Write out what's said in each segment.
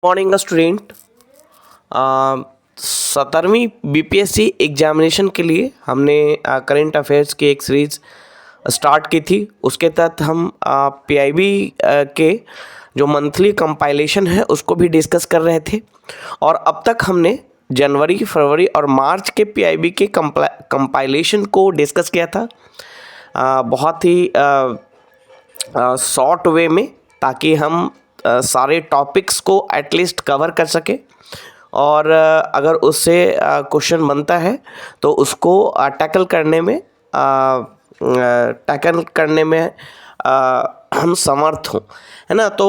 Morning student. 17वीं BPSC examination के लिए हमने करंट अफेयर्स की एक सीरीज़ स्टार्ट की थी। उसके तहत हम पीआईबी के जो मंथली कंपाइलेशन है उसको भी डिस्कस कर रहे थे और अब तक हमने जनवरी, फरवरी और मार्च के पीआईबी के कंपाइलेशन को डिस्कस किया था बहुत ही शॉर्ट वे में, ताकि हम सारे टॉपिक्स को एटलीस्ट कवर कर सके और अगर उससे क्वेश्चन बनता है तो उसको टैकल करने में हम समर्थ हों, है ना। तो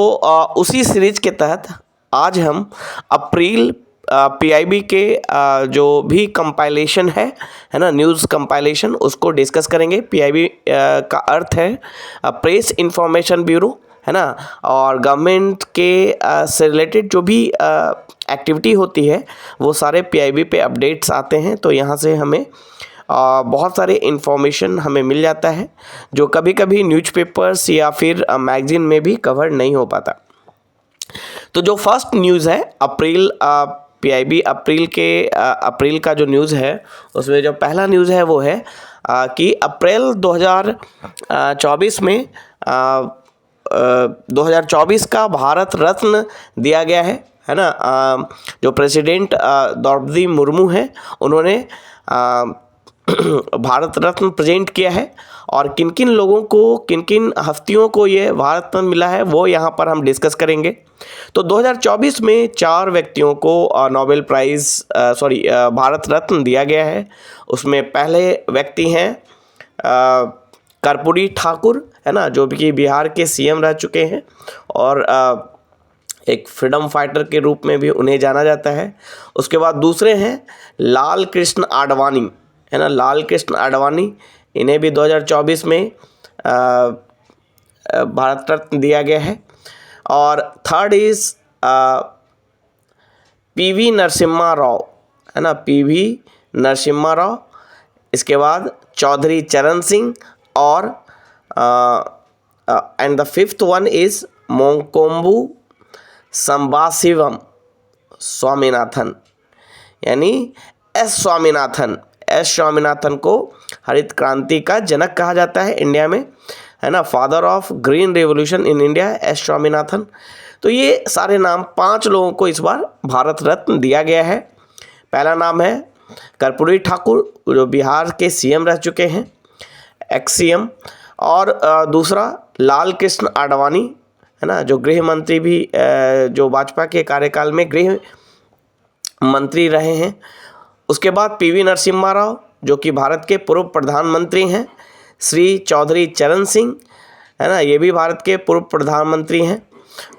उसी सीरीज के तहत आज हम अप्रैल पीआईबी के जो भी कंपाइलेशन है ना, न्यूज़ कंपाइलेशन, उसको डिस्कस करेंगे। पीआईबी का अर्थ है प्रेस इंफॉर्मेशन ब्यूरो, है ना। और गवर्नमेंट के से रिलेटेड जो भी एक्टिविटी होती है वो सारे पीआईबी पे अपडेट्स आते हैं। तो यहाँ से हमें बहुत सारे इन्फॉर्मेशन हमें मिल जाता है जो कभी कभी न्यूज़पेपर्स या फिर मैगजीन में भी कवर नहीं हो पाता। तो जो फर्स्ट न्यूज़ है अप्रैल पीआईबी अप्रैल का जो न्यूज़ है उसमें जो पहला न्यूज़ है वो है कि अप्रैल 2024 में 2024 का भारत रत्न दिया गया है ना। जो प्रेसिडेंट द्रौपदी मुर्मू हैं उन्होंने भारत रत्न प्रेजेंट किया है और किन किन लोगों को, किन किन हस्तियों को ये भारत रत्न मिला है वो यहाँ पर हम डिस्कस करेंगे। तो 2024 में 4 व्यक्तियों को नोबेल प्राइज़ भारत रत्न दिया गया है। उसमें पहले व्यक्ति हैं कर्पूरी ठाकुर, है ना, जो कि बिहार के सीएम रह चुके हैं और एक फ्रीडम फाइटर के रूप में भी उन्हें जाना जाता है। उसके बाद दूसरे हैं लाल कृष्ण आडवाणी, है ना, लाल कृष्ण आडवाणी, इन्हें भी 2024 में भारत रत्न दिया गया है। और third is PV Narasimha Rao, है ना, पीवी नरसिम्हा राव। इसके बाद चौधरी चरण सिंह और and the fifth one is Monkombu Sambasivan Swaminathan, यानी एस स्वामीनाथन को हरित क्रांति का जनक कहा जाता है इंडिया में, है ना, father of green revolution in India, S Swaminathan. तो ये सारे नाम 5 लोगों को इस बार भारत रत्न दिया गया है। पहला नाम है कर्पूरी ठाकुर, जो बिहार के सीएम रह चुके हैं, एक्स सीएम। और दूसरा लाल कृष्ण आडवाणी, है ना, जो गृह मंत्री भी जो वाजपेयी के कार्यकाल में गृह मंत्री रहे हैं। उसके बाद पीवी नरसिम्हा राव, जो कि भारत के पूर्व प्रधानमंत्री हैं। श्री चौधरी चरण सिंह, है ना, ये भी भारत के पूर्व प्रधानमंत्री हैं।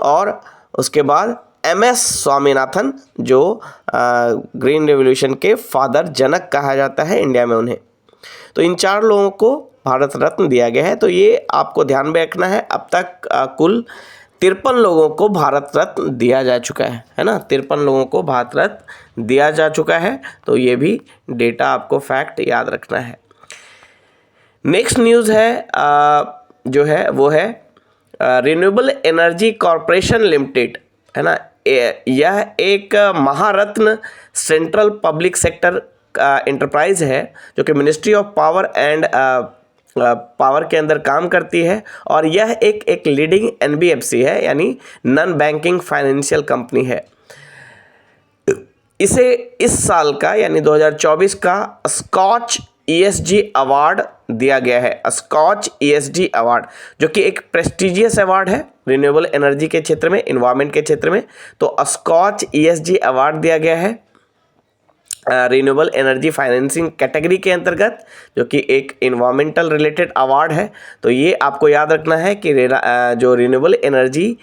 और उसके बाद एमएस स्वामीनाथन, जो ग्रीन रेवोल्यूशन के फादर जनक कहा जाता है इंडिया में उन्हें। तो इन 4 लोगों को भारत रत्न दिया गया है। तो ये आपको ध्यान में रखना है। अब तक कुल 53 लोगों को भारत रत्न दिया जा चुका है ना, 53 लोगों को भारत रत्न दिया जा चुका है। तो ये भी डेटा आपको फैक्ट याद रखना है। नेक्स्ट न्यूज़ है जो है वो है रिन्यूएबल एनर्जी कॉरपोरेशन लिमिटेड, है ना। यह एक महारत्न सेंट्रल पब्लिक सेक्टर एंटरप्राइज है जो कि ministry of power and power के अंदर काम करती है और यह एक लीडिंग एनबीएफसी है, यानी नॉन बैंकिंग फाइनेंशियल कंपनी है। इसे इस साल का यानी 2024 का स्कॉच ईएसजी अवार्ड दिया गया है। स्कॉच ईएसजी अवार्ड, जो कि एक प्रेस्टिजियस अवार्ड है रिन्यूएबल एनर्जी के क्षेत्र में, इन्वायरमेंट के क्षेत्र में। तो स्कॉच ईएसजी अवार्ड दिया गया है रिन्यूएबल एनर्जी फाइनेंसिंग कैटेगरी के अंतर्गत, जो कि एक इन्वायरमेंटल रिलेटेड अवार्ड है। तो ये आपको याद रखना है कि जो रिन्यूएबल एनर्जी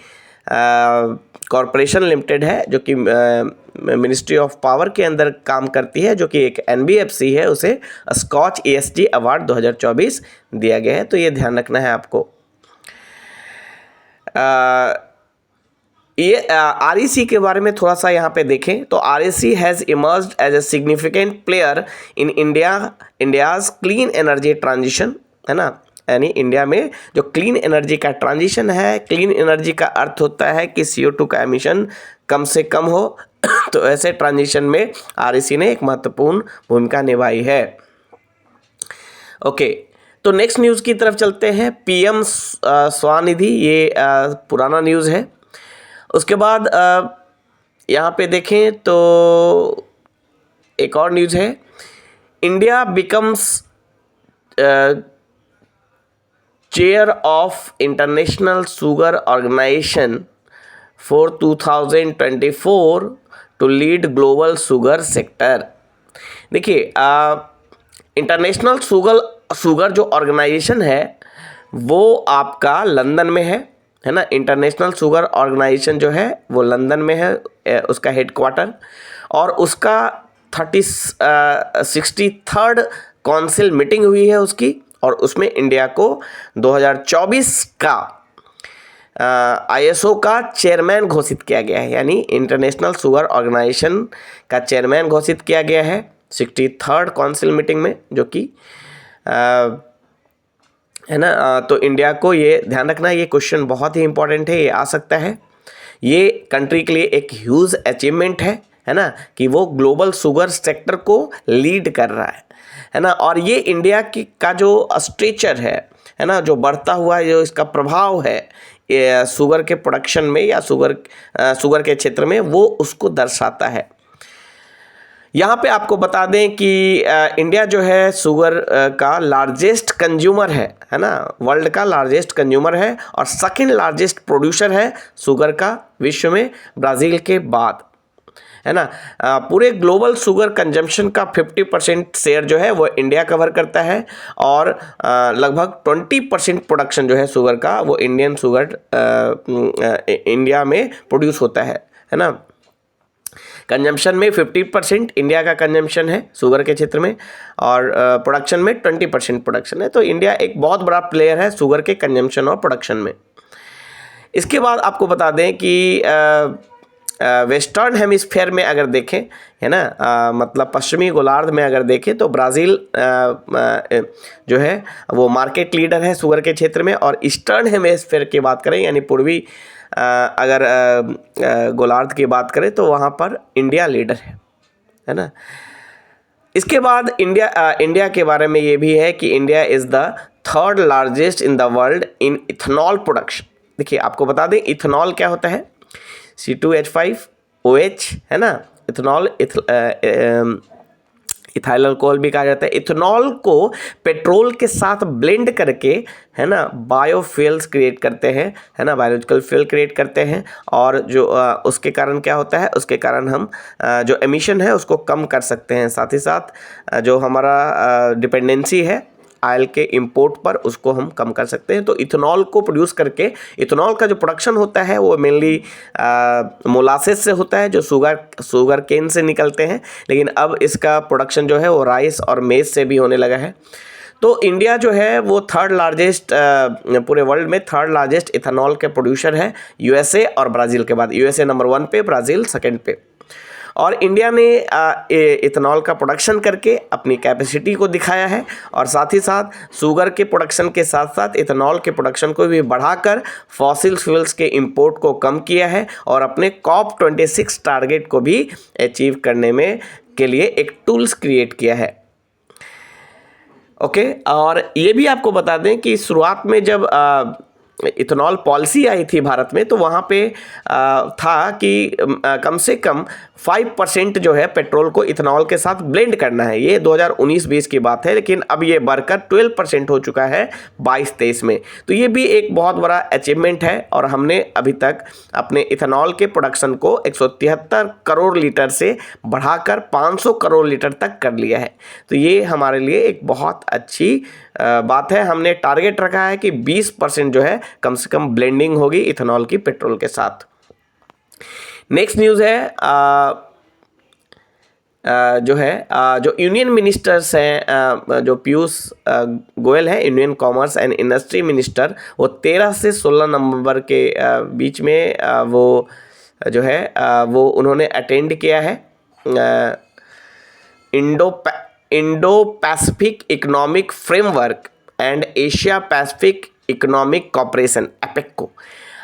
कॉरपोरेशन लिमिटेड है, जो कि मिनिस्ट्री ऑफ पावर के अंदर काम करती है, जो कि एक एनबीएफसी है, उसे स्कॉच ईएसजी अवार्ड 2024 दिया गया है। तो ये ध्यान रखना है आपको। ये आरईसी के बारे में थोड़ा सा यहाँ पे देखें तो REC has emerged as a significant player in India's clean energy transition, है ना, यानी इंडिया में जो क्लीन एनर्जी का ट्रांजिशन है, क्लीन एनर्जी का अर्थ होता है कि CO2 का एमिशन कम से कम हो तो ऐसे ट्रांजिशन में आरईसी ने एक महत्वपूर्ण भूमिका निभाई है। ओके, तो नेक्स्ट न्यूज़ की तरफ चलते हैं। पीएम स्वनिधि, ये पुराना न्यूज़ है। उसके बाद यहाँ पे देखें तो एक और न्यूज़ है, India becomes chair of international sugar organisation for 2024 to lead global sugar sector. देखिए, इंटरनेशनल शुगर जो ऑर्गेनाइजेशन है वो आपका लंदन में है ना। इंटरनेशनल शुगर ऑर्गेनाइजेशन जो है वो लंदन में है, उसका हेडक्वार्टर, और उसका 63rd काउंसिल मीटिंग हुई है उसकी, और उसमें इंडिया को 2024 का आईएसओ का चेयरमैन घोषित किया गया है, यानी इंटरनेशनल शुगर ऑर्गेनाइजेशन का चेयरमैन घोषित किया गया है 63rd काउंसिल मीटिंग में, जो कि है ना। तो इंडिया को ये ध्यान रखना, ये क्वेश्चन बहुत ही इंपॉर्टेंट है, ये आ सकता है। ये कंट्री के लिए एक ह्यूज अचीवमेंट है ना, कि वो ग्लोबल शुगर सेक्टर को लीड कर रहा है ना। और ये इंडिया की का जो स्ट्रेचर है ना, जो बढ़ता हुआ जो इसका प्रभाव है शुगर के प्रोडक्शन में या शुगर के क्षेत्र में, वो उसको दर्शाता है। यहाँ पे आपको बता दें कि इंडिया जो है शुगर का लार्जेस्ट कंज्यूमर है ना, वर्ल्ड का लार्जेस्ट कंज्यूमर है, और सेकंड लार्जेस्ट प्रोड्यूसर है शुगर का विश्व में, ब्राज़ील के बाद, है ना। पूरे ग्लोबल शुगर कंजम्पशन का 50% शेयर जो है वो इंडिया कवर करता है, और लगभग 20% प्रोडक्शन जो है शुगर का वो इंडियन शुगर इंडिया में प्रोड्यूस होता है ना। कंजम्पशन में 50% इंडिया का कंजम्पशन है शुगर के क्षेत्र में, और प्रोडक्शन में 20% प्रोडक्शन है। तो इंडिया एक बहुत बड़ा प्लेयर है शुगर के कंजम्पशन और प्रोडक्शन में। इसके बाद आपको बता दें कि वेस्टर्न हेमिस्फेयर में अगर देखें, है ना, मतलब पश्चिमी गोलार्ध में अगर देखें तो ब्राज़ील जो है वो मार्केट लीडर है शुगर के क्षेत्र में, और ईस्टर्न हेमिस्फेयर की बात करें यानी पूर्वी अगर गोलार्ध की बात करें तो वहाँ पर इंडिया लीडर है ना। इसके बाद इंडिया के बारे में ये भी है कि India is the 3rd largest in the world in ethanol production. देखिए, आपको बता दें इथेनॉल क्या होता है, C2H5OH, है ना। इथेनॉल इथाइल अल्कोहल भी कहा जाता है। इथेनॉल को पेट्रोल के साथ ब्लेंड करके, है ना, बायोफ्यूल्स क्रिएट करते हैं, है ना, बायोलॉजिकल फ्यूल क्रिएट करते हैं, और जो उसके कारण क्या होता है, उसके कारण हम जो एमिशन है उसको कम कर सकते हैं। साथ ही साथ जो हमारा डिपेंडेंसी है ऑयल के इंपोर्ट पर, उसको हम कम कर सकते हैं। तो इथेनॉल को प्रोड्यूस करके, इथेनॉल का जो प्रोडक्शन होता है वो मेनली मोलासेस से होता है, जो शुगर केन से निकलते हैं, लेकिन अब इसका प्रोडक्शन जो है वो राइस और मेज से भी होने लगा है। तो इंडिया जो है वो 3rd लार्जेस्ट, पूरे वर्ल्ड में 3rd लार्जेस्ट इथेनॉल के प्रोड्यूसर है, यूएसए और ब्राज़ील के बाद। यूएसए नंबर 1 पे, ब्राज़ील सेकंड पे। और इंडिया ने इथेनॉल का प्रोडक्शन करके अपनी कैपेसिटी को दिखाया है, और साथ ही साथ शुगर के प्रोडक्शन के साथ साथ इथेनॉल के प्रोडक्शन को भी बढ़ाकर फॉसिल फ्यूल्स के इंपोर्ट को कम किया है, और अपने COP26 टारगेट को भी अचीव करने में के लिए एक टूल्स क्रिएट किया है। ओके, और ये भी आपको बता दें कि शुरुआत में जब इथेनॉल पॉलिसी आई थी भारत में, तो वहाँ पे था कि कम से कम 5% जो है पेट्रोल को इथेनॉल के साथ ब्लेंड करना है। ये 2019-20 की बात है, लेकिन अब ये बढ़कर 12% हो चुका है 22-23 में। तो ये भी एक बहुत बड़ा अचीवमेंट है, और हमने अभी तक अपने इथेनॉल के प्रोडक्शन को 173 करोड़ लीटर से बढ़ाकर 500 करोड़ लीटर तक कर लिया है। तो ये हमारे लिए एक बहुत अच्छी बात है। हमने टारगेट रखा है कि 20% जो है कम से कम ब्लेंडिंग होगी इथेनॉल की पेट्रोल के साथ। नेक्स्ट न्यूज़ है जो यूनियन मिनिस्टर्स हैं, जो पीयूष गोयल है, union commerce and industry minister, वो 13 से 16 नवंबर के बीच में वो जो है वो उन्होंने अटेंड किया है Indo Pacific economic framework and Asia Pacific economic cooperation, APEC को।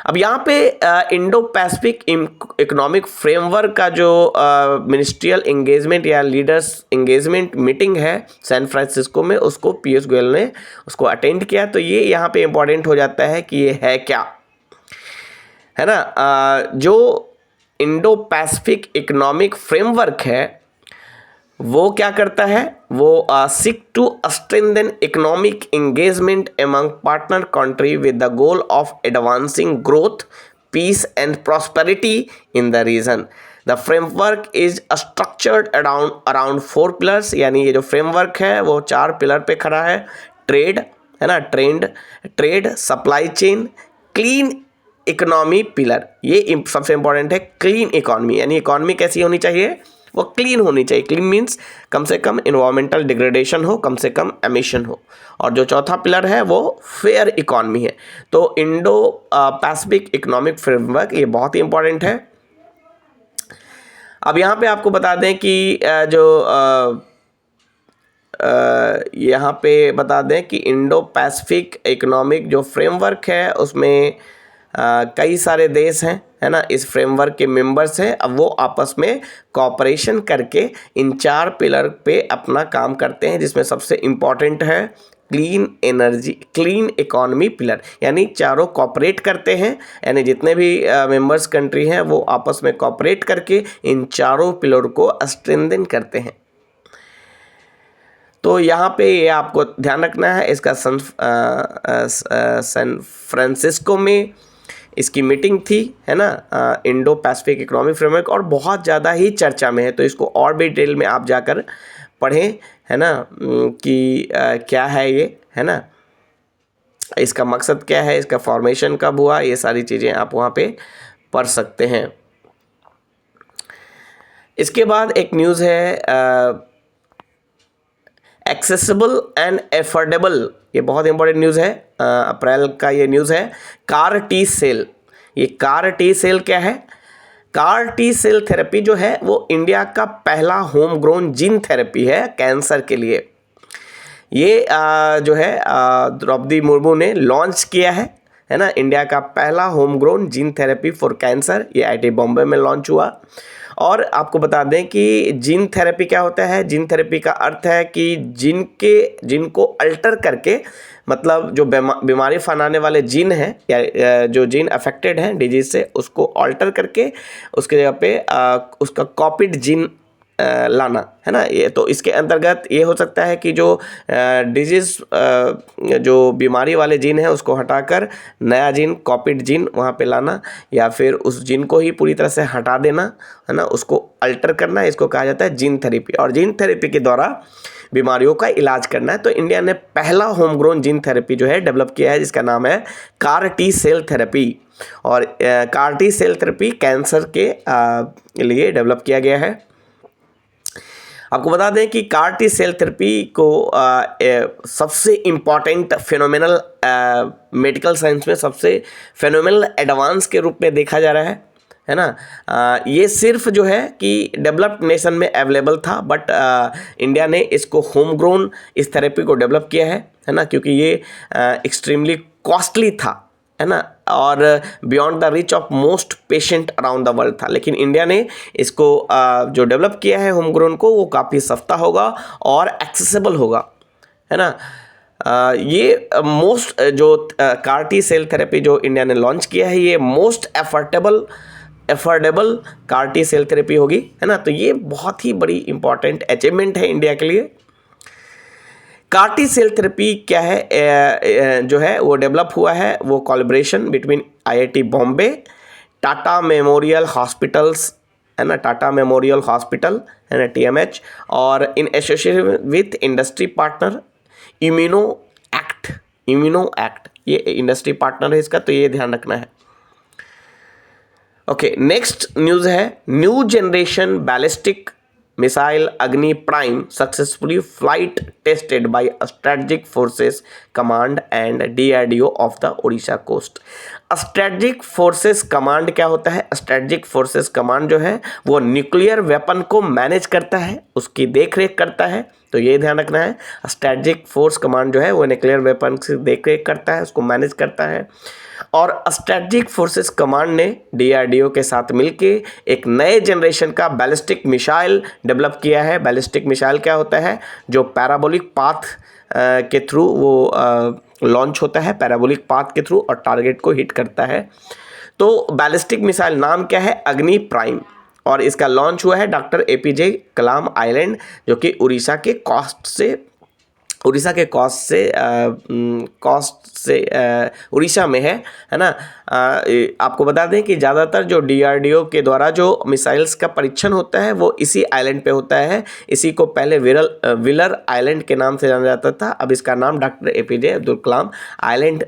अब यहाँ पे इंडो पैसिफिक इकोनॉमिक फ्रेमवर्क का जो मिनिस्ट्रियल एंगेजमेंट या लीडर्स एंगेजमेंट मीटिंग है सैन फ्रांसिस्को में, उसको पीयूष गोयल ने उसको अटेंड किया। तो ये यहाँ पे इम्पोर्टेंट हो जाता है कि ये है क्या, है ना। जो इंडो पैसिफिक इकोनॉमिक फ्रेमवर्क है वो क्या करता है, वो seek to strengthen economic engagement among partner country with the goal of advancing growth, peace and prosperity in the region. The framework is structured around 4 pillars, यानी ये जो फ्रेमवर्क है वो 4 पिलर पे खड़ा है। ट्रेड, है ना, trade, supply chain, clean economy pillar, ये सबसे इंपॉर्टेंट है। क्लीन इकोनॉमी, यानी इकोनॉमी कैसी होनी चाहिए, वो क्लीन होनी चाहिए। क्लीन मीन्स कम से कम इन्वायरमेंटल डिग्रेडेशन हो, कम से कम एमिशन हो। और जो चौथा पिलर है वो फेयर इकोनॉमी है। तो इंडो पैसिफिक इकोनॉमिक फ्रेमवर्क ये बहुत ही इंपॉर्टेंट है। अब यहाँ पे आपको बता दें कि यहाँ पे बता दें कि इंडो पैसिफिक इकोनॉमिक जो फ्रेमवर्क है उसमें कई सारे देश हैं, है ना, इस फ्रेमवर्क के मेंबर्स हैं। अब वो आपस में कोऑपरेशन करके इन 4 पिलर पे अपना काम करते हैं, जिसमें सबसे इम्पॉर्टेंट है क्लीन इकोनॉमी पिलर, यानी चारों कोऑपरेट करते हैं, यानी जितने भी मेंबर्स कंट्री हैं वो आपस में कोऑपरेट करके इन चारों पिलर को स्ट्रेंथन करते हैं। तो यहाँ पे ये आपको ध्यान रखना है। इसका सैन फ्रांसिस्को में इसकी मीटिंग थी, है ना, इंडो पैसिफिक इकोनॉमिक फ्रेमवर्क, और बहुत ज़्यादा ही चर्चा में है। तो इसको और भी डिटेल में आप जाकर पढ़ें, है ना, कि क्या है ये, है ना, इसका मकसद क्या है, इसका फॉर्मेशन कब हुआ, ये सारी चीज़ें आप वहाँ पे पढ़ सकते हैं। इसके बाद एक न्यूज़ है एक्सेसिबल एंड एफोर्डेबल, ये बहुत इंपॉर्टेंट न्यूज़ है। अप्रैल का ये न्यूज़ है। कार टी सेल, ये कार टी सेल क्या है, कार टी सेल थेरेपी जो है वो इंडिया का पहला होम ग्रोन जीन थेरेपी है कैंसर के लिए। ये जो है द्रौपदी मुर्मू ने लॉन्च किया है ना, इंडिया का पहला home grown gene therapy for cancer. ये IIT बॉम्बे में लॉन्च हुआ। और आपको बता दें कि जीन थेरेपी क्या होता है। जीन थेरेपी का अर्थ है कि जीन को अल्टर करके, मतलब जो बीमारी फैलाने वाले जीन हैं या जो जीन अफेक्टेड हैं डिजीज से, उसको अल्टर करके उसके जगह पे उसका कॉपीड जीन लाना, है ना। ये तो इसके अंतर्गत ये हो सकता है कि जो डिजीज जो बीमारी वाले जीन है उसको हटाकर नया जीन, कॉपीड जीन वहाँ पे लाना, या फिर उस जीन को ही पूरी तरह से हटा देना, है ना, उसको अल्टर करना, इसको कहा जाता है जीन थेरेपी। और जीन थेरेपी के द्वारा बीमारियों का इलाज करना है। तो इंडिया ने पहला होम ग्रोन जीन थेरेपी जो है डेवलप किया है, जिसका नाम है कार टी सेल थेरेपी। और CAR T cell therapy cancer के लिए डेवलप किया गया है। आपको बता दें कि कार टी सेल थेरेपी को सबसे इम्पॉर्टेंट फिनोमिनल मेडिकल साइंस में सबसे फिनोमिनल एडवांस के रूप में देखा जा रहा है ना। ये सिर्फ जो है कि डेवलप्ड नेशन में अवेलेबल था, बट इंडिया ने इसको होम ग्रोन इस थेरेपी को डेवलप किया है ना, क्योंकि ये एक्सट्रीमली कॉस्टली था, है ना, और beyond the rich of most patient around the world था। लेकिन इंडिया ने इसको जो डेवलप किया है होम ग्रोन को, वो काफ़ी सस्ता होगा और एक्सेसिबल होगा, है ना। ये मोस्ट जो कार टी सेल थेरेपी जो इंडिया ने लॉन्च किया है, ये most affordable CAR T cell therapy होगी, है ना। तो ये बहुत ही बड़ी इंपॉर्टेंट अचीवमेंट है इंडिया के लिए। कार टी सेल थेरेपी क्या है, जो है वो डेवलप हुआ है, वो collaboration between IIT Bombay, Tata memorial hospitals, है ना, टाटा मेमोरियल हॉस्पिटल, है ना, TMH, और in association with industry partner ImmunoACT, ये इंडस्ट्री पार्टनर है इसका, तो ये ध्यान रखना है। ओके, नेक्स्ट न्यूज़ है new generation ballistic missile Agni prime successfully flight tested by strategic forces command and DRDO off the Odisha coast. Strategic forces command क्या होता है? स्ट्रेटेजिक फोर्सेस कमांड जो है वो न्यूक्लियर वेपन को मैनेज करता है, उसकी देखरेख करता है। तो ये ध्यान रखना है, स्ट्रेटेजिक फोर्स कमांड जो है वो न्यूक्लियर वेपन की देखरेख करता है, उसको मैनेज करता है। और स्ट्रेटजिक फोर्सेस कमांड ने डीआरडीओ के साथ मिलके एक नए जनरेशन का बैलिस्टिक मिसाइल डेवलप किया है। बैलिस्टिक मिसाइल क्या होता है? जो पैराबोलिक पाथ के थ्रू वो लॉन्च होता है, पैराबोलिक पाथ के थ्रू, और टारगेट को हिट करता है। तो बैलिस्टिक मिसाइल नाम क्या है? अग्नि प्राइम, और इसका लॉन्च हुआ है डॉक्टर एपीजे कलाम आइलैंड, जो कि उड़ीसा के कॉस्ट से उड़ीसा में है ना। आपको बता दें कि ज़्यादातर जो डीआरडीओ के द्वारा जो मिसाइल्स का परीक्षण होता है वो इसी आइलैंड पे होता है। इसी को पहले व्हीलर आइलैंड के नाम से जाना जाता था, अब इसका नाम doctor APJ Abdul Kalam island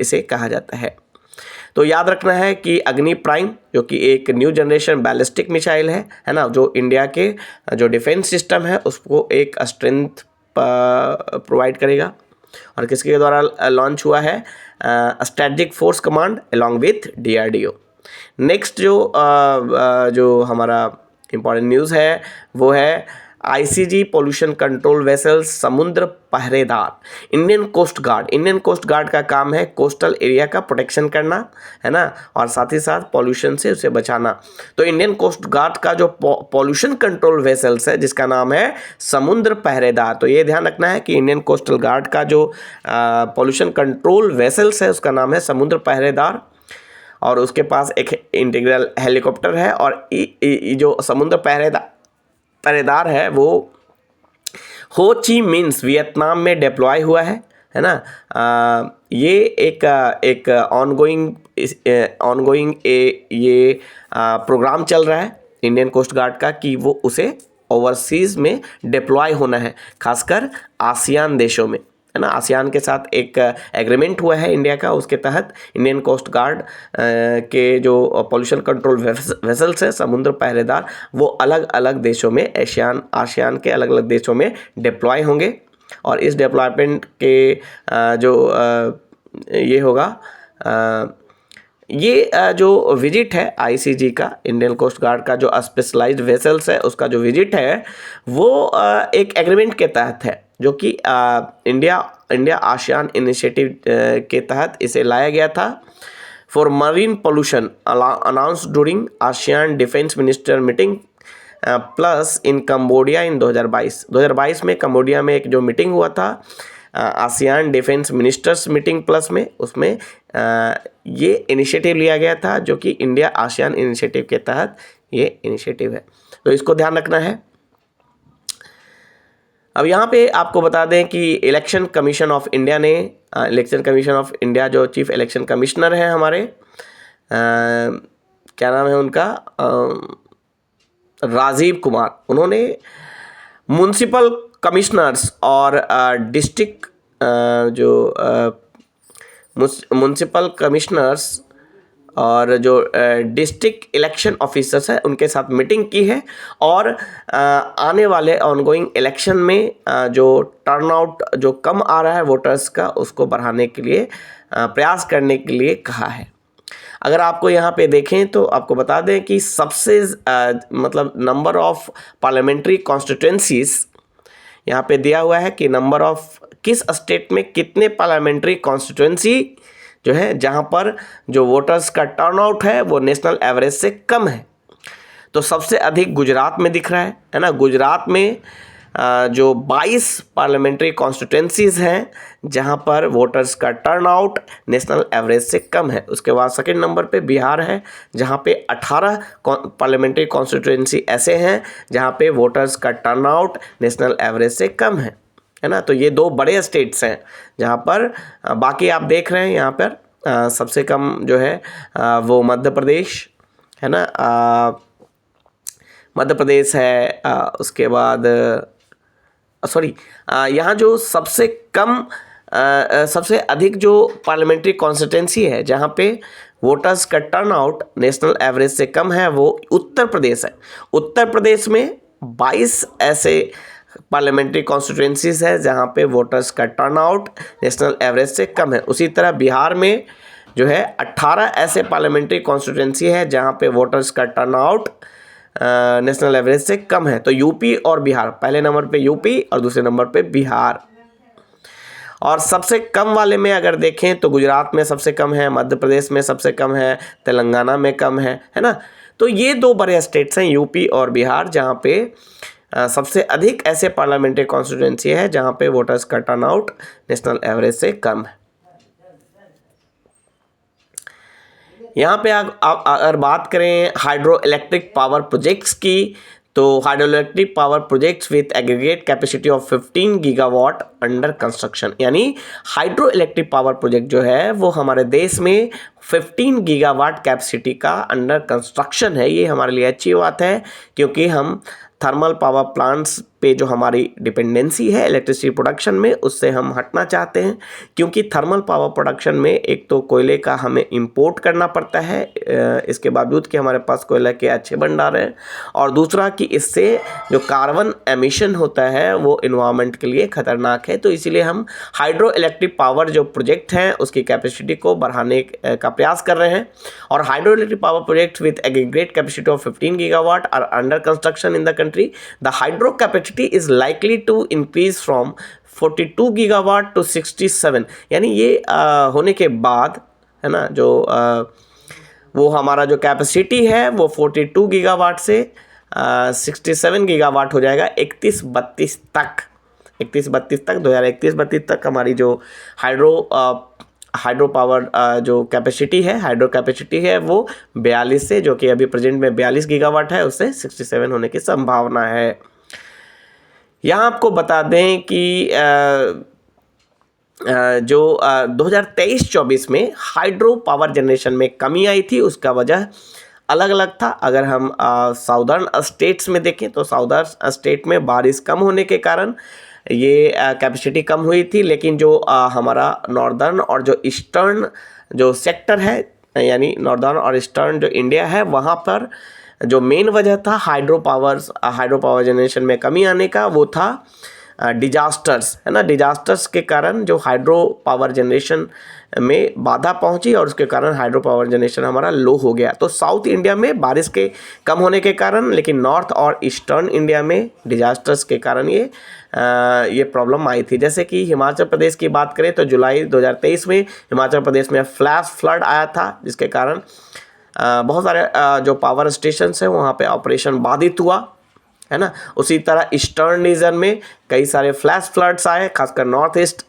इसे कहा जाता है। तो याद रखना है कि अग्नि प्राइम जो कि एक न्यू जनरेशन बैलिस्टिक मिसाइल है ना, जो इंडिया के जो डिफेंस सिस्टम है उसको एक स्ट्रेंथ प्रोवाइड करेगा। और किसके द्वारा लॉन्च हुआ है? Strategic force command along with DRDO. Next जो हमारा इम्पॉर्टेंट न्यूज़ है वो है आईसीजी पोल्यूशन कंट्रोल वेसल्स समुद्र पहरेदार। इंडियन कोस्ट गार्ड का काम है कोस्टल एरिया का प्रोटेक्शन करना, है ना, और साथ ही साथ पॉल्यूशन से उसे बचाना। तो इंडियन कोस्ट गार्ड का जो पॉल्यूशन कंट्रोल वेसल्स है जिसका नाम है समुद्र पहरेदार, तो ये ध्यान रखना है कि इंडियन कोस्टल गार्ड का जो पॉल्यूशन कंट्रोल वेसल्स है उसका नाम है समुद्र पहरेदार, और उसके पास एक इंटीग्रल हेलीकॉप्टर है। और जो समुद्र पहरेदार है वो हो ची मिन्ह वियतनाम में डिप्लॉय हुआ है ना। ये एक ऑनगोइंग ये प्रोग्राम चल रहा है इंडियन कोस्ट गार्ड का कि वो उसे ओवरसीज़ में डिप्लॉय होना है, खासकर आसियान देशों में, है ना। आसियान के साथ एक एग्रीमेंट हुआ है इंडिया का, उसके तहत इंडियन कोस्ट गार्ड के जो पॉल्यूशन कंट्रोल वेसल्स है समुद्र पहरेदार वो अलग अलग देशों में आसियान के अलग अलग देशों में डिप्लॉय होंगे। और इस डिप्लॉयमेंट के ये होगा ये जो विजिट है आईसीजी का, इंडियन कोस्ट गार्ड का जो स्पेशलाइज्ड वेसल्स है उसका जो विजिट है वो एक एग्रीमेंट के तहत है, जो कि इंडिया आसियान इनिशिएटिव के तहत इसे लाया गया था। For marine pollution announce during ASEAN defence minister meeting plus in Cambodia in 2022 में कंबोडिया में एक जो मीटिंग हुआ था ASEAN defence ministers meeting plus में, उसमें ये इनिशिएटिव लिया गया था, जो कि इंडिया आसियान इनिशिएटिव के तहत ये इनिशिएटिव है, तो इसको ध्यान रखना है। अब यहाँ पे आपको बता दें कि इलेक्शन कमीशन ऑफ इंडिया जो चीफ इलेक्शन कमिश्नर हैं हमारे, क्या नाम है उनका, राजीव कुमार, उन्होंने म्युनिसिपल कमिश्नर्स और डिस्ट्रिक्ट म्युनिसिपल कमिश्नर्स और जो डिस्ट्रिक्ट इलेक्शन ऑफिसर्स हैं उनके साथ मीटिंग की है, और आने वाले ऑनगोइंग इलेक्शन में जो टर्नआउट जो कम आ रहा है वोटर्स का उसको बढ़ाने के लिए प्रयास करने के लिए कहा है। अगर आपको यहाँ पे देखें तो आपको बता दें कि सबसे मतलब नंबर ऑफ पार्लियामेंट्री कॉन्स्टिट्यूंसीज यहाँ पे दिया हुआ है कि नंबर ऑफ किस स्टेट में कितने पार्लियामेंट्री कॉन्स्टिट्यूंसी जो है जहाँ पर जो वोटर्स का टर्नआउट है वो नेशनल एवरेज से कम है। तो सबसे अधिक गुजरात में दिख रहा है ना। गुजरात में जो 22 पार्लियामेंट्री कॉन्स्टिट्यूंसीज हैं जहां पर वोटर्स का टर्नआउट नेशनल एवरेज से कम है। उसके बाद सेकंड नंबर पे बिहार है जहां पे 18 पार्लियामेंट्री कॉन्स्टिट्यूंसी ऐसे हैं जहां पे वोटर्स का टर्नआउट नेशनल एवरेज से कम है ना। तो ये दो बड़े स्टेट्स हैं जहां पर बाकी आप देख रहे हैं यहाँ पर सबसे कम जो है वो मध्य प्रदेश है ना, मध्य प्रदेश है। उसके बाद यहाँ जो सबसे कम सबसे अधिक जो पार्लियामेंट्री कॉन्स्टिट्यूंसी है जहाँ पे वोटर्स का टर्नआउट नेशनल एवरेज से कम है वो उत्तर प्रदेश है। उत्तर प्रदेश में 22 ऐसे पार्लियामेंट्री कॉन्स्टिट्यूंसीज है जहाँ पे वोटर्स का टर्नआउट नेशनल एवरेज से कम है। उसी तरह बिहार में जो है 18 ऐसे पार्लियामेंट्री कॉन्स्टिट्यूंसी है जहाँ पे वोटर्स का टर्नआउट नेशनल एवरेज से कम है। तो यूपी और बिहार, पहले नंबर पे यूपी और दूसरे नंबर पे बिहार। और सबसे कम वाले में अगर देखें तो गुजरात में सबसे कम है, मध्य प्रदेश में सबसे कम है, तेलंगाना में कम है ना। तो ये 2 बड़े स्टेट्स हैं यूपी और बिहार, जहाँ पे सबसे अधिक ऐसे पार्लियामेंट्री कॉन्स्टिट्यूंसी है जहाँ पे वोटर्स का टर्नआउट नेशनल एवरेज से कम है। यहाँ पे आप अगर बात करें हाइड्रो इलेक्ट्रिक पावर प्रोजेक्ट्स की, तो hydro electric power projects with aggregate capacity of 15 gigawatt under construction, यानी हाइड्रो इलेक्ट्रिक पावर प्रोजेक्ट जो है वो हमारे देश में 15 गीगावाट कैपेसिटी का अंडर कंस्ट्रक्शन है। ये हमारे लिए अच्छी बात है, क्योंकि हम थर्मल पावर प्लांट्स पे जो हमारी डिपेंडेंसी है इलेक्ट्रिसिटी प्रोडक्शन में, उससे हम हटना चाहते हैं। क्योंकि थर्मल पावर प्रोडक्शन में एक तो कोयले का हमें इंपोर्ट करना पड़ता है, इसके बावजूद कि हमारे पास कोयले के अच्छे भंडार हैं, और दूसरा कि इससे जो कार्बन एमिशन होता है वो इन्वायरमेंट के लिए खतरनाक है। तो इसीलिए हम हाइड्रो इलेक्ट्रिक पावर जो प्रोजेक्ट हैं उसकी कैपेसिटी को बढ़ाने का प्रयास कर रहे हैं। और hydro electric power project with aggregate capacity of 15 gigawatt are under construction in the country. The hydro capacity is likely to increase from 42 gigawatt to 67, यानी ये होने के बाद है ना, जो वो हमारा जो कैपेसिटी है वो 42 गीगावाट से 67 गीगावाट हो जाएगा 31-32 तक। 2031-32 तक हमारी जो हाइड्रो पावर जो कैपेसिटी है, हाइड्रो कैपेसिटी है वो 42 से, जो कि अभी प्रेजेंट में 42 गीगावाट है, उससे 67 होने की संभावना है। यहाँ आपको बता दें कि जो 2023-24 में हाइड्रो पावर जनरेशन में कमी आई थी, उसका वजह अलग अलग था। अगर हम साउदर्न स्टेट्स में देखें तो साउदर्न स्टेट में बारिश कम होने के कारण ये कैपेसिटी कम हुई थी, लेकिन जो हमारा नॉर्दर्न और जो ईस्टर्न जो सेक्टर है, यानी नॉर्दर्न और ईस्टर्न जो इंडिया है, वहाँ पर जो मेन वजह था हाइड्रो पावर जनरेशन में कमी आने का, वो था डिजास्टर्स, है ना। डिजास्टर्स के कारण जो हाइड्रो पावर जनरेशन में बाधा पहुंची और उसके कारण हाइड्रो पावर जनरेशन हमारा लो हो गया। तो साउथ इंडिया में बारिश के कम होने के कारण, लेकिन नॉर्थ और ईस्टर्न इंडिया में डिजास्टर्स के कारण ये प्रॉब्लम आई थी। जैसे कि हिमाचल प्रदेश की बात करें तो जुलाई 2023 में हिमाचल प्रदेश में फ्लैश फ्लड आया था, जिसके कारण बहुत सारे जो पावर स्टेशंस हैं वहाँ पे ऑपरेशन बाधित हुआ, है ना। उसी तरह ईस्टर्न रीजन में कई सारे फ्लैश फ्लड्स आए, खासकर नॉर्थ ईस्ट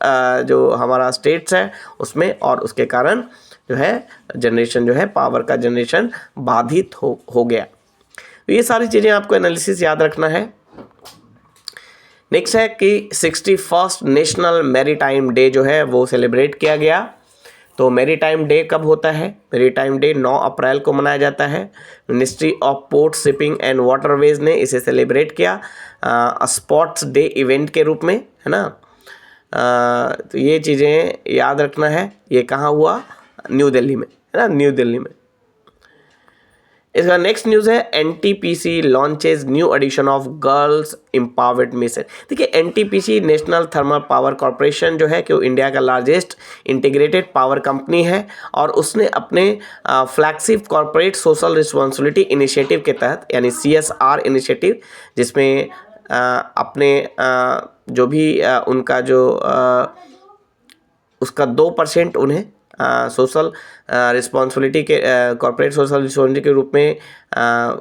जो हमारा स्टेट्स है उसमें, और उसके कारण जो है जनरेशन जो है पावर का जनरेशन बाधित हो गया। तो ये सारी चीज़ें आपको एनालिसिस याद रखना है। नेक्स्ट है कि 61st नेशनल मैरीटाइम डे जो है वो सेलिब्रेट किया गया। तो मैरीटाइम डे कब होता है? मैरीटाइम डे 9 अप्रैल को मनाया जाता है। Ministry of port shipping and waterways ने इसे सेलिब्रेट किया स्पोर्ट्स डे इवेंट के रूप में, है ना। तो ये चीज़ें याद रखना है। ये कहाँ हुआ? न्यू दिल्ली में, है ना, न्यू दिल्ली में। इसका नेक्स्ट न्यूज़ है NTPC launches new edition of girls empowerment mission. देखिए NTPC national thermal power corporation जो है कि वो इंडिया का लार्जेस्ट इंटीग्रेटेड पावर कंपनी है, और उसने अपने flagship corporate social responsibility initiative के तहत, यानी CSR इनिशिएटिव, जिसमें अपने जो भी उनका जो उसका 2% उन्हें सोशल रिस्पॉन्सिबिलिटी के कॉर्पोरेट सोशल रिस्पॉन्सिबिलिटी के रूप में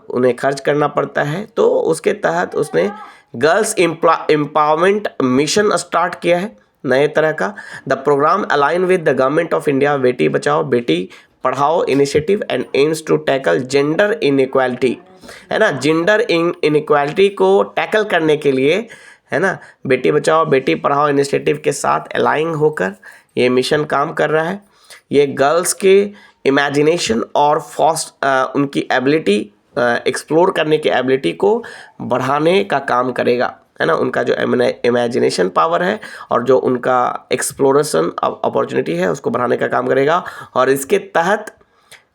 उन्हें खर्च करना पड़ता है। तो उसके तहत उसने गर्ल्स एम्पावरमेंट मिशन स्टार्ट किया है नए तरह का। The programme align with the government of India Beti Bachao Beti Padhao initiative and aims to tackle gender inequality, है ना। जेंडर इनइक्वालिटी को टैकल करने के लिए, है ना, बेटी बचाओ बेटी पढ़ाओ इनिशिएटिव के साथ अलाइन होकर ये मिशन काम कर रहा है। ये गर्ल्स के इमेजिनेशन और उनकी एबिलिटी एक्सप्लोर करने की एबिलिटी को बढ़ाने का काम करेगा, है ना। उनका जो इमेजिनेशन पावर है और जो उनका एक्सप्लोरेशन अपॉर्चुनिटी है उसको बढ़ाने का काम करेगा। और इसके तहत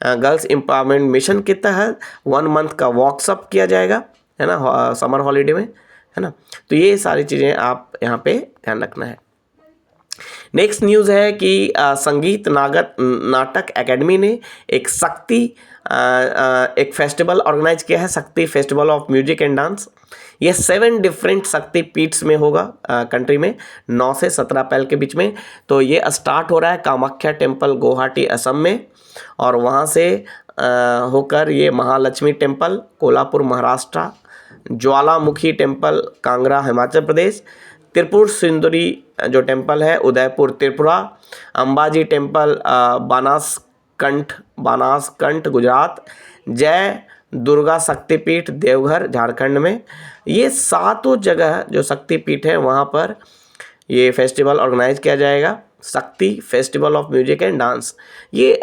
गर्ल्स एम्पावरमेंट मिशन के तहत 1 मंथ का वर्कशॉप किया जाएगा, है ना, समर हॉलीडे में, है ना। तो ये सारी चीज़ें आप यहाँ पे ध्यान रखना है। नेक्स्ट न्यूज़ है कि संगीत नाटक एकेडमी ने एक एक फेस्टिवल ऑर्गेनाइज किया है, शक्ति festival of music and dance. ये 7 डिफरेंट शक्ति पीठ्स में होगा कंट्री में, 9 से 17 अप्रैल के बीच में। तो ये स्टार्ट हो रहा है कामाख्या टेम्पल गुवाहाटी असम में, और वहाँ से होकर ये महालक्ष्मी टेम्पल कोल्हापुर महाराष्ट्र, ज्वालामुखी टेम्पल कांगड़ा हिमाचल प्रदेश, त्रिपुर सुंदरी जो टेम्पल है उदयपुर त्रिपुरा, अंबाजी टेम्पल बानासकंठ गुजरात, जय दुर्गा शक्तिपीठ देवघर झारखंड में। ये 7 जगह जो शक्तिपीठ है वहाँ पर ये फेस्टिवल ऑर्गेनाइज किया जाएगा, शक्ति festival of music and dance. ये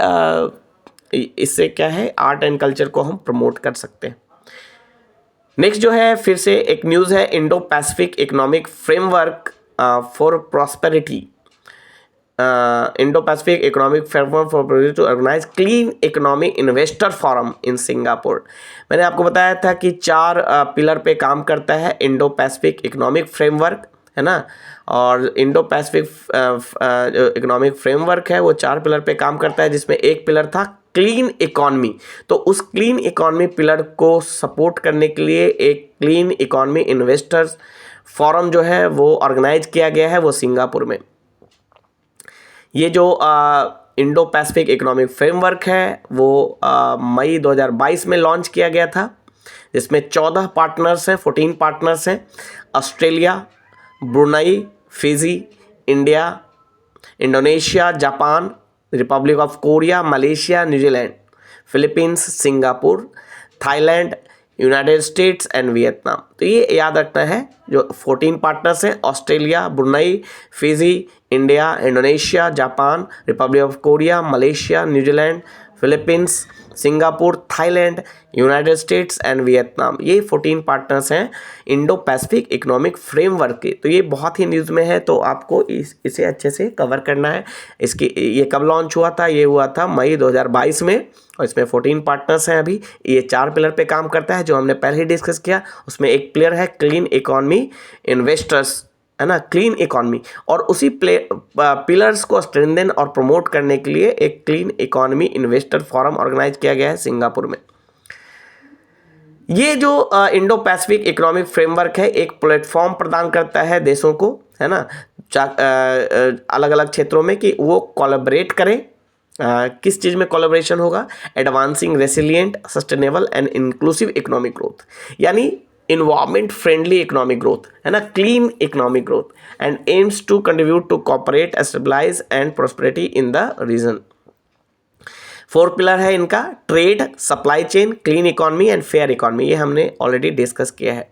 इससे क्या है, आर्ट एंड कल्चर को हम प्रमोट कर सकते हैं। नेक्स्ट जो है फिर से एक न्यूज़ है, Indo Pacific economic framework for prosperity, Indo Pacific economic framework for prosperity to organise clean economy investor forum in Singapore. मैंने आपको बताया था कि 4 पिलर पे काम करता है इंडो पैसिफिक इकोनॉमिक फ्रेमवर्क, है ना। और इंडो पैसिफिक जो इकोनॉमिक फ्रेमवर्क है वो 4 पिलर पे काम करता है, जिसमें एक पिलर था क्लीन इकॉनमी। तो उस क्लीन इकॉनमी पिलर को सपोर्ट करने के लिए एक क्लीन इकॉनमी इन्वेस्टर्स फोरम जो है वो ऑर्गेनाइज किया गया है, वो सिंगापुर में। ये जो इंडो पैसिफिक इकोनॉमिक फ्रेमवर्क है वो मई 2022 में लॉन्च किया गया था, जिसमें 14 पार्टनर्स हैं, 14 पार्टनर्स हैं। Australia, Brunei, Fiji, India, Indonesia, Japan, Republic of Korea, Malaysia, New Zealand, Philippines, Singapore, Thailand, United states and Vietnam. तो ये याद रखना है, जो 14 पार्टनर्स हैं, Australia, Brunei, Fiji, India, Indonesia, Japan, Republic of Korea, Malaysia, New Zealand, Philippines, Singapore, Thailand, United states and Vietnam. ये 14 partners हैं Indo Pacific economic framework के। तो ये बहुत ही न्यूज़ में है, तो आपको इसे अच्छे से कवर करना है। ये कब लॉन्च हुआ था? ये हुआ था मई 2022 में, और इसमें 14 पार्टनर्स हैं। अभी ये 4 पिलर पे काम करता है, जो हमने पहले ही डिस्कस किया। उसमें एक पिलर है क्लीन इकॉनमी इन्वेस्टर्स, है ना, क्लीन इकॉनमी। और उसी पिलर्स को स्ट्रेंथन और प्रमोट करने के लिए एक clean economy investor forum organise किया गया है सिंगापुर में। ये जो इंडो पैसिफिक इकोनॉमिक फ्रेमवर्क है, एक प्लेटफॉर्म प्रदान करता है देशों को, है ना, अलग अलग क्षेत्रों में, कि वो कोलैबोरेट करें। किस चीज़ में कोलैबोरेशन होगा? Advancing resilient, sustainable and inclusive economic growth, यानी इन्वायरमेंट फ्रेंडली इकोनॉमिक ग्रोथ, है ना, clean economic growth, and aims to contribute to cooperate, stabilize and prosperity in the region. 4 pillar है इनका, trade, supply chain, clean economy and fair economy. ये हमने already discuss किया है।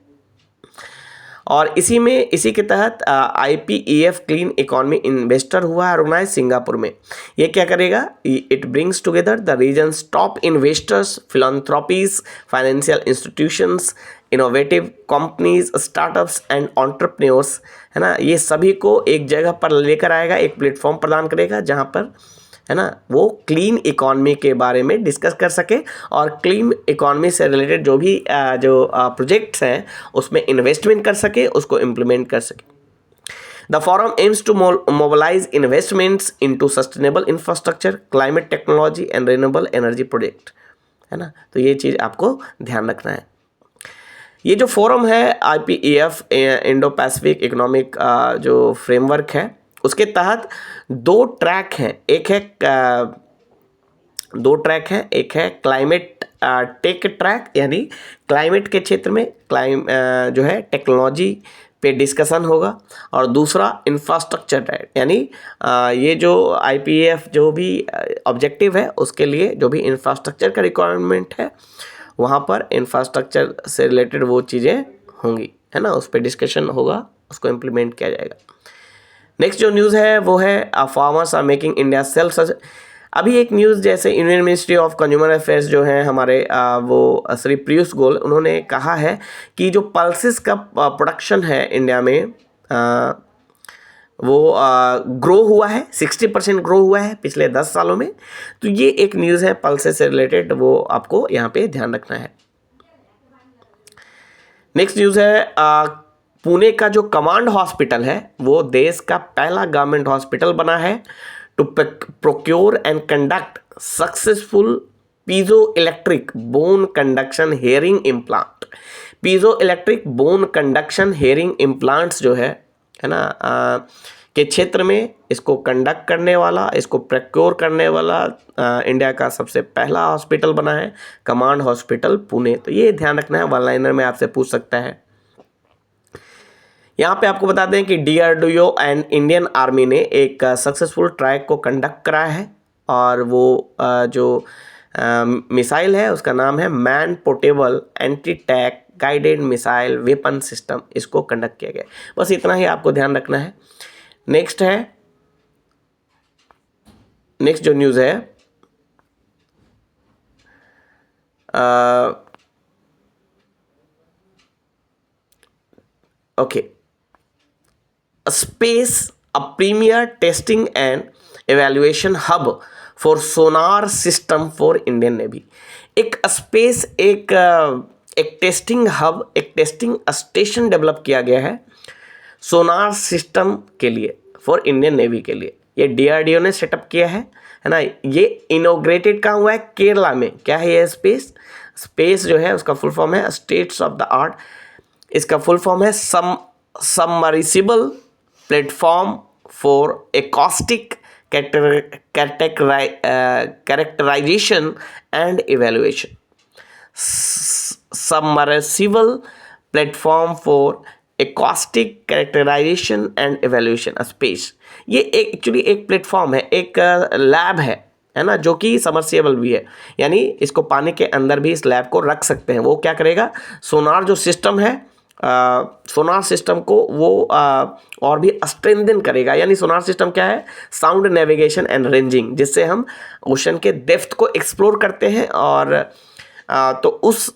और इसी के तहत IPEF क्लीन इकोनॉमी इन्वेस्टर हुआ है ऑर्गेनाइज सिंगापुर में। ये क्या करेगा? It brings together the region's top investors, philanthropies, financial institutions, innovative companies, startups and entrepreneurs, है ना। ये सभी को एक जगह पर लेकर आएगा, एक प्लेटफॉर्म प्रदान करेगा, जहाँ पर, है ना, वो क्लीन इकॉनमी के बारे में डिस्कस कर सके, और क्लीन इकॉनमी से रिलेटेड जो भी प्रोजेक्ट्स हैं उसमें इन्वेस्टमेंट कर सके, उसको इम्प्लीमेंट कर सके। The forum aims to mobilise investments into sustainable infrastructure, climate technology and renewable energy project, है ना। तो ये चीज़ आपको ध्यान रखना है। ये जो फोरम है IPEF इंडो पैसिफिक इकोनॉमिक जो फ्रेमवर्क है, उसके तहत 2 ट्रैक हैं। एक है क्लाइमेट टेक ट्रैक, यानी क्लाइमेट के क्षेत्र में जो है टेक्नोलॉजी पे डिस्कशन होगा, और दूसरा इंफ्रास्ट्रक्चर ट्रैक, यानी ये जो IPEF जो भी ऑब्जेक्टिव है उसके लिए जो भी इंफ्रास्ट्रक्चर का रिक्वायरमेंट है, वहाँ पर इंफ्रास्ट्रक्चर से रिलेटेड वो चीज़ें होंगी, है ना, उस पर डिस्कशन होगा, उसको इम्प्लीमेंट किया जाएगा। नेक्स्ट जो न्यूज़ है वो है farmers are making India self. अभी एक न्यूज़, जैसे Indian ministry of consumer affairs जो है हमारे वो श्री पीयूष गोयल, उन्होंने कहा है कि जो पल्सेस का प्रोडक्शन है इंडिया में वो ग्रो हुआ है, 60% ग्रो हुआ है पिछले 10 सालों में। तो ये एक न्यूज़ है पल्सेस से रिलेटेड, वो आपको यहाँ पे ध्यान रखना है। नेक्स्ट न्यूज़ है पुणे का जो कमांड हॉस्पिटल है वो देश का पहला गवर्नमेंट हॉस्पिटल बना है to procure and conduct successful piezo electric bone conduction hearing implant. Piezo electric bone conduction hearing implants जो है ना के क्षेत्र में इसको कंडक्ट करने वाला, इसको प्रोक्योर करने वाला इंडिया का सबसे पहला हॉस्पिटल बना है कमांड हॉस्पिटल पुणे। तो ये ध्यान रखना है, वन लाइनर में आपसे पूछ सकता है। यहाँ पे आपको बता दें कि DRDO एंड इंडियन आर्मी ने एक सक्सेसफुल ट्रायल को कंडक्ट कराया है और वो जो मिसाइल है उसका नाम है मैन पोर्टेबल एंटी टैक गाइडेड मिसाइल वेपन सिस्टम, इसको कंडक्ट किया गया। बस इतना ही आपको ध्यान रखना है। नेक्स्ट जो न्यूज़ है okay, SPACE a premier testing and evaluation hub for sonar system for Indian navy. एक स्पेस एक टेस्टिंग हब, एक टेस्टिंग स्टेशन डेवलप किया गया है सोनार सिस्टम के लिए फॉर इंडियन नेवी के लिए। ये DRDO ने सेटअप किया है ना। ये इनोग्रेटेड कहाँ हुआ है? केरला में। क्या है ये स्पेस जो है उसका फुल फॉर्म है स्टेट्स ऑफ द आर्ट। इसका फुल फॉर्म है submersible platform for acoustic characterisation and evaluation. Submersible platform for acoustic characterisation and evaluation SPACE. ये एक्चुअली एक प्लेटफॉर्म है, एक लैब है ना, जो कि सबमर्सिबल भी है, यानी इसको पानी के अंदर भी इस लैब को रख सकते हैं। वो क्या करेगा, सोनार जो सिस्टम है सोनार सिस्टम को वो और भी स्ट्रेंथन करेगा। यानी सोनार सिस्टम क्या है? साउंड नेविगेशन एंड रेंजिंग, जिससे हम ओशन के डेप्थ को एक्सप्लोर करते हैं। और तो उस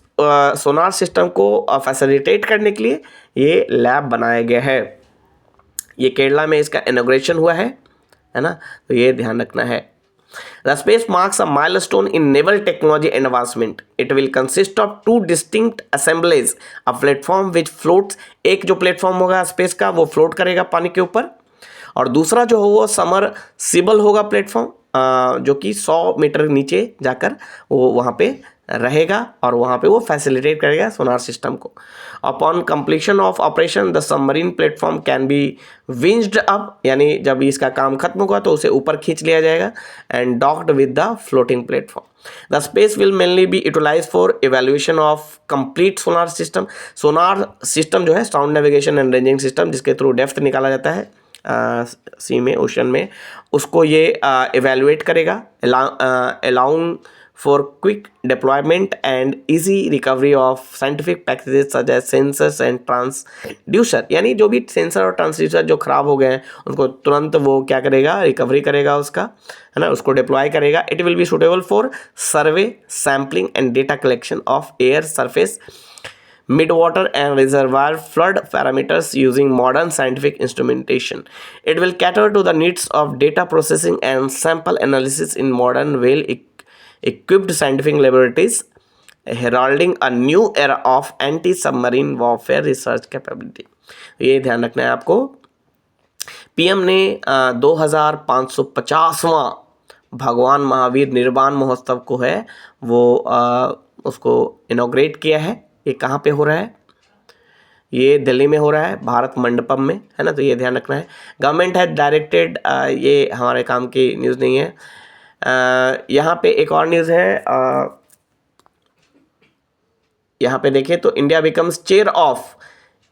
सोनार सिस्टम को फैसिलिटेट करने के लिए ये लैब बनाया गया है। ये केरला में इसका इनॉग्रेशन हुआ है ना, तो ये ध्यान रखना है। The space marks a milestone in naval technology advancement. It will consist of two distinct assemblies, a platform which floats, एक जो प्लेटफॉर्म होगा स्पेस का वो फ्लोट करेगा पानी के ऊपर, और दूसरा जो हो वो सबमर्सिबल होगा प्लेटफॉर्म, जो कि 100 मीटर नीचे जाकर वो वहाँ पे रहेगा और वहाँ पे वो फैसिलिटेट करेगा सोनार सिस्टम को। Upon completion of operation the submarine platform can be winched up, यानी जब इसका काम खत्म होगा तो उसे ऊपर खींच लिया जाएगा, and docked with the floating platform. The SPACE will mainly be utilise for evaluation of complete sonar system. Sonar system जो है sound navigation and ranging system, जिसके थ्रू डेप्थ निकाला जाता है सी में, ओशन में, उसको ये इवेल्युएट करेगा, along for quick deployment and easy recovery of scientific packages such as sensors and transducer। यानी जो भी सेंसर और ट्रांसड्यूसर जो खराब हो गए हैं उनको तुरंत वो क्या करेगा, रिकवरी करेगा उसका, है ना, उसको डिप्लॉय करेगा। It will be suitable for survey, sampling and data collection of air surface, mid water and reservoir flood parameters using modern scientific instrumentation. It will cater to the needs of data processing and sample analysis in modern well-equipped scientific laboratories, heralding a new era of anti-submarine warfare research capability. ये ध्यान रखना है आपको। PM ने 2550वां भगवान महावीर निर्वाण महोत्सव को है वो उसको इनॉग्रेट किया है। ये कहाँ पे हो रहा है? ये दिल्ली में हो रहा है, भारत मंडपम में, है ना, तो ये ध्यान रखना है। गवर्नमेंट है डायरेक्टेड, ये हमारे काम की न्यूज़ नहीं है। यहाँ पे एक और न्यूज़ है, यहाँ पे देखें तो India becomes chair of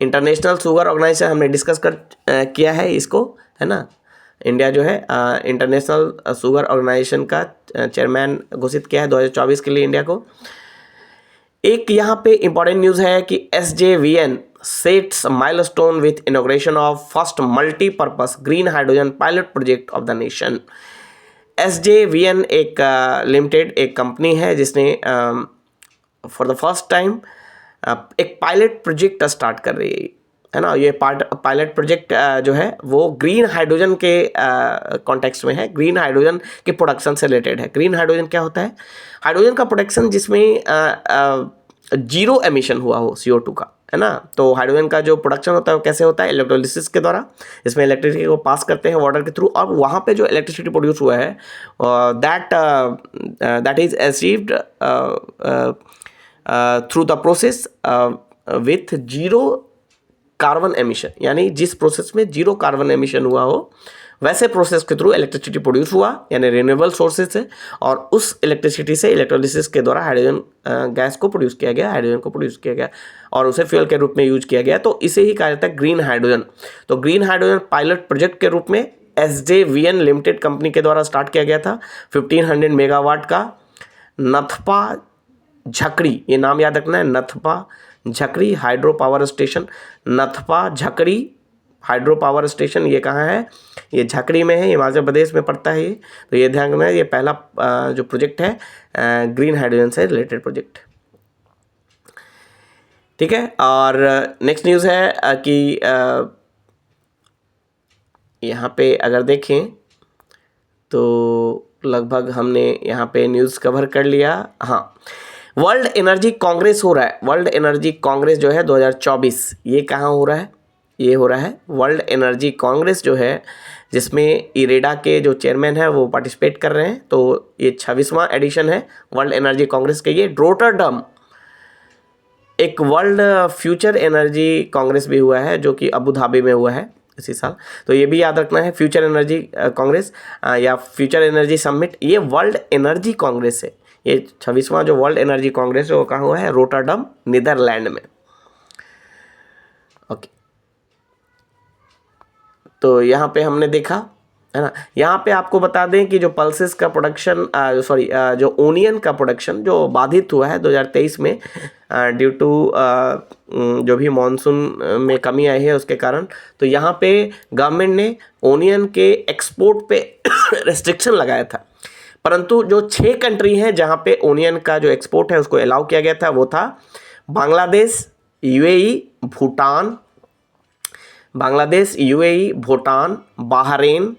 international sugar organisation, हमने डिस्कस किया है इसको, है ना। इंडिया जो है इंटरनेशनल शुगर ऑर्गेनाइजेशन का चेयरमैन घोषित किया है 2024 के लिए इंडिया को। एक यहाँ पे इंपॉर्टेंट न्यूज़ है कि SJVN sets milestone with inauguration of first multipurpose green hydrogen pilot project of the nation. SJVN एक लिमिटेड एक कंपनी है जिसने फॉर द फर्स्ट टाइम एक पायलट प्रोजेक्ट स्टार्ट कर रही है ना। ये पायलट प्रोजेक्ट जो है वो ग्रीन हाइड्रोजन के कॉन्टेक्स्ट में है, ग्रीन हाइड्रोजन के प्रोडक्शन से रिलेटेड है। ग्रीन हाइड्रोजन क्या होता है? हाइड्रोजन का प्रोडक्शन जिसमें जीरो एमिशन हुआ हो CO2 का, है ना। तो हाइड्रोजन का जो प्रोडक्शन होता है वो कैसे होता है? इलेक्ट्रोलिसिस के द्वारा। इसमें इलेक्ट्रिसिटी को पास करते हैं वाटर के थ्रू, और वहाँ पे जो इलेक्ट्रिसिटी प्रोड्यूस हुआ है that is achieved through the process with zero carbon emission, यानी जिस प्रोसेस में जीरो कार्बन एमिशन हुआ हो वैसे प्रोसेस के थ्रू इलेक्ट्रिसिटी प्रोड्यूस हुआ, यानी रिन्यूएबल सोर्सेज से, और उस इलेक्ट्रिसिटी से इलेक्ट्रोलिसिस के द्वारा हाइड्रोजन गैस को प्रोड्यूस किया गया, हाइड्रोजन को प्रोड्यूस किया गया और उसे फ्यूल के रूप में यूज किया गया। तो इसे ही कहा जाता है ग्रीन हाइड्रोजन। तो ग्रीन हाइड्रोजन पायलट प्रोजेक्ट के रूप में SJVN लिमिटेड कंपनी के द्वारा स्टार्ट किया गया था 1500 मेगावाट का नथपा झकड़ी, ये नाम याद रखना है, Nathpa Jhakri hydro power station. Nathpa Jhakri hydro power station ये कहाँ है? ये झकड़ी में है, हिमाचल प्रदेश में पड़ता है ये। तो ये ध्यान में, ये पहला जो प्रोजेक्ट है ग्रीन हाइड्रोजन से रिलेटेड प्रोजेक्ट, ठीक है। और नेक्स्ट न्यूज़ है कि यहाँ पे अगर देखें तो लगभग हमने यहाँ पे न्यूज़ कवर कर लिया। हाँ, वर्ल्ड एनर्जी कांग्रेस हो रहा है। वर्ल्ड एनर्जी कांग्रेस जो है 2024, ये कहाँ हो रहा है? ये हो रहा है वर्ल्ड एनर्जी कांग्रेस जो है, जिसमें इरेडा के जो चेयरमैन है वो पार्टिसिपेट कर रहे हैं। तो ये 26वां एडिशन है वर्ल्ड एनर्जी कांग्रेस के। ये रोटरडम एक वर्ल्ड फ्यूचर एनर्जी कांग्रेस भी हुआ है जो कि अबू धाबी में हुआ है इसी साल। तो ये भी याद रखना है, फ्यूचर एनर्जी कांग्रेस या फ्यूचर एनर्जी समिट, ये वर्ल्ड एनर्जी कांग्रेस है। ये 26वां जो वर्ल्ड एनर्जी कांग्रेस है वो कहाँ हुआ है? रोटरडम, नीदरलैंड में। ओके, तो यहाँ पे हमने देखा, है ना। यहाँ पे आपको बता दें कि जो पल्सेस का प्रोडक्शन जो ओनियन का प्रोडक्शन जो बाधित हुआ है 2023 में ड्यू टू जो भी मानसून में कमी आई है उसके कारण, तो यहाँ पे गवर्नमेंट ने ओनियन के एक्सपोर्ट पे रेस्ट्रिक्शन लगाया था। परंतु जो 6 कंट्री हैं जहाँ पे ओनियन का जो एक्सपोर्ट है उसको अलाउ किया गया था, वो था Bangladesh, UAE, Bhutan, Bahrain,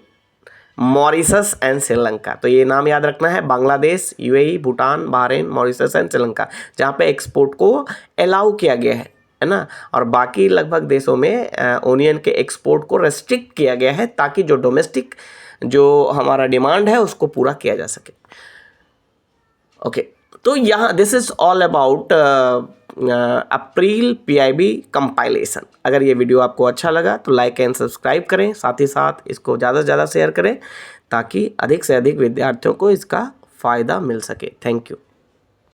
Mauritius and Sri Lanka. तो ये नाम याद रखना है, Bangladesh, UAE, Bhutan, Bahrain, Mauritius and Sri Lanka, जहाँ पे एक्सपोर्ट को अलाउ किया गया है ना। और बाकी लगभग देशों में ओनियन के एक्सपोर्ट को रेस्ट्रिक्ट किया गया है ताकि जो डोमेस्टिक जो हमारा डिमांड है उसको पूरा किया जा सके। ओके, तो यहाँ this is all about April PIB compilation. अगर ये वीडियो आपको अच्छा लगा तो लाइक एंड सब्सक्राइब करें, साथ ही साथ इसको ज़्यादा से ज़्यादा शेयर करें ताकि अधिक से अधिक विद्यार्थियों को इसका फ़ायदा मिल सके। Thank you.